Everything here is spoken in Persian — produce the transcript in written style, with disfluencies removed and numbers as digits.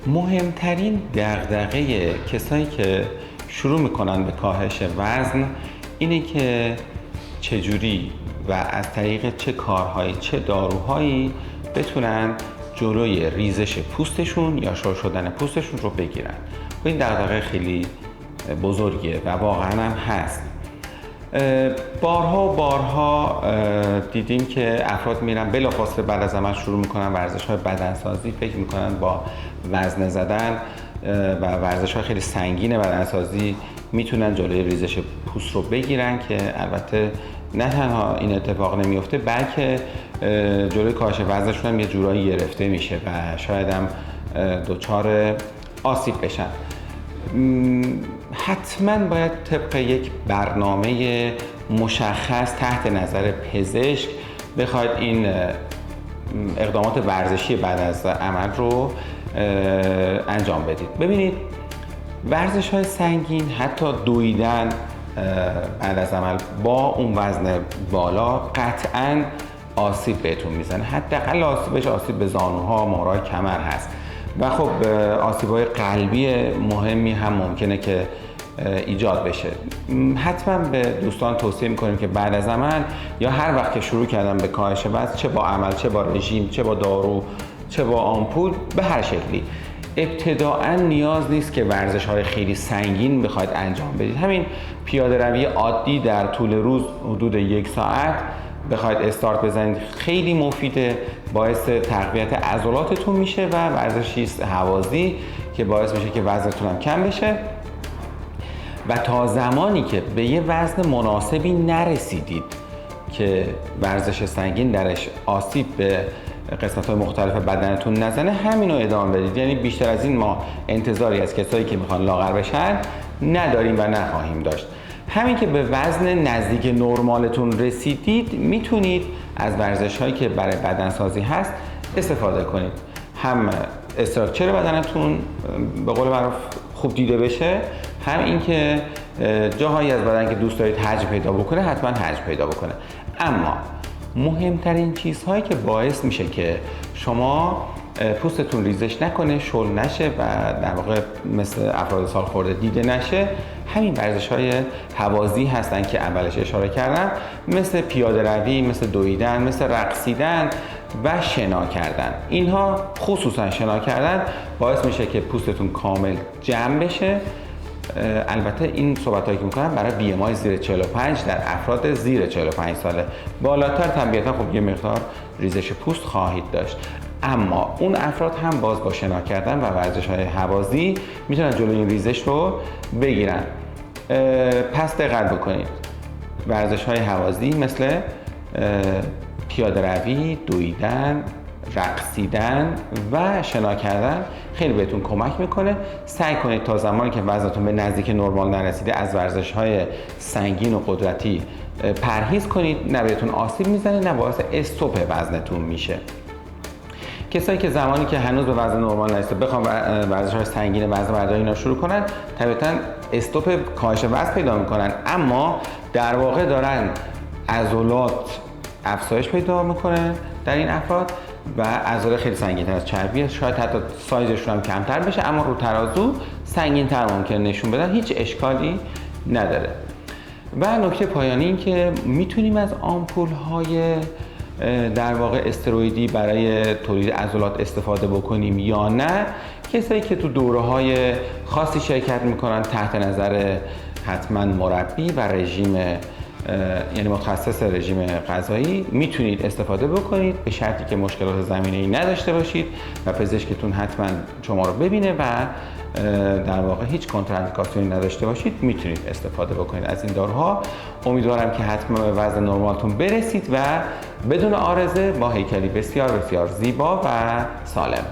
مهمترین دغدغه کسایی که شروع میکنن به کاهش وزن اینه که چجوری و از طریق چه کارهایی، چه داروهایی بتونن جلوی ریزش پوستشون یا شل شدن پوستشون رو بگیرن. و این دغدغه خیلی بزرگیه و واقعا هم هست. بارها و بارها دیدیم که افراد میرن بلافاصله بعد از عمل شروع میکنن ورزش‌های بدنسازی، فکر میکنن با وزنه زدن و ورزش‌های خیلی سنگین بدنسازی میتونن جلوی ریزش پوست رو بگیرن، که البته نه تنها این اتفاق نمیفته بلکه جلوی کاهش وزنشون هم یه جورایی گرفته میشه و شاید هم دچار آسیب بشن. حتما باید طبق یک برنامه مشخص تحت نظر پزشک بخواید این اقدامات ورزشی بعد از عمل رو انجام بدید. ببینید ورزش‌های سنگین، حتی دویدن بعد از عمل با اون وزن بالا قطعاً آسیب بهتون میزنه. حداقل آسیب به زانوها، مهرهای کمر هست و خب آسیب‌های قلبی مهمی هم ممکنه که ایجاد بشه. حتما به دوستان توصیه میکنیم که بعد از عمل یا هر وقت که شروع کردن به کاهش وزن، چه با عمل، چه با رژیم، چه با دارو، چه با آمپول، به هر شکلی ابتداعا نیاز نیست که ورزش‌های خیلی سنگین بخواید انجام بدید. همین پیاده روی عادی در طول روز حدود 1 ساعت بخواید استارت بزنید خیلی مفیده، باعث تقویت عضلاتتون میشه و ورزشی هوازی که باعث میشه که وزنتون هم کم بشه. و تا زمانی که به یه وزن مناسبی نرسیدید که ورزش سنگین درش آسیب به قسمت‌های مختلف بدنتون نزنه، همین رو ادامه بدید. یعنی بیشتر از این ما انتظاری از کسایی که میخوان لاغر بشن نداریم و نخواهیم داشت. همین که به وزن نزدیک نرمالتون رسیدید میتونید از ورزش‌هایی که برای بدنسازی هست استفاده کنید. هم استراکچر بدنتون به قول معروف خوب دیده بشه، هم اینکه جاهایی از بدن که دوست دارید حجم پیدا بکنه حتما حجم پیدا بکنه. اما مهمترین چیزهایی که باعث میشه که شما پوستتون ریزش نکنه، شل نشه و در واقع مثل افراد سالخورده دیده نشه، همین ورزش‌های هوازی هستن که اولش اشاره کردم، مثل پیاده روی، مثل دویدن، مثل رقصیدن و شنا کردن. اینها خصوصا شنا کردن باعث میشه که پوستتون کامل جمع بشه. البته این صحبتایی که میکنم برای BMI زیر 45 در افراد زیر 45 ساله. بالاتر طبیعتا خب یه مقدار ریزش پوست خواهید داشت، اما اون افراد هم باز با شنا کردن و ورزش‌های هوازی میتونن جلوی این ریزش رو بگیرن. پس دقت بکنید، ورزش‌های هوازی مثل پیاده روی، دویدن، رقصیدن و شنا کردن خیلی بهتون کمک میکنه. سعی کنید تا زمانی که وزنتون به نزدیک نرمال نرسیده از ورزش‌های سنگین و قدرتی پرهیز کنید. نه بهتون آسیب میزنه، نه باعث استوپ وزنتون میشه. کسایی که زمانی که هنوز به وزن نرمال نرسیده بخوام ورزش‌های سنگین وزن برداری اینا شروع کنن، طبیعتاً استوپ کاهش وزن پیدا میکنن، اما در واقع دارن عضلات افزایش پیدا میکنه در این افراد و عضله خیلی سنگین‌تر از چربی، شاید حتی سایزشون هم کمتر بشه، اما رو ترازو سنگین‌تر ممکنه نشون بدن. هیچ اشکالی نداره. و نکته پایانی این که میتونیم از آمپول‌های در واقع استروئیدی برای تولید عضلات استفاده بکنیم یا نه. کسایی که تو دوره‌های خاصی شرکت میکنن تحت نظر حتما مربی و رژیم، یعنی متخصص رژیم غذایی، میتونید استفاده بکنید به شرطی که مشکلات زمینه‌ای نداشته باشید و پزشکتون حتما شما رو ببینه و در واقع هیچ کنتراندیکاسیونی نداشته باشید. میتونید استفاده بکنید از این داروها. امیدوارم که حتما به وزن نرمالتون برسید و بدون عارضه با هیکلی بسیار بسیار زیبا و سالم.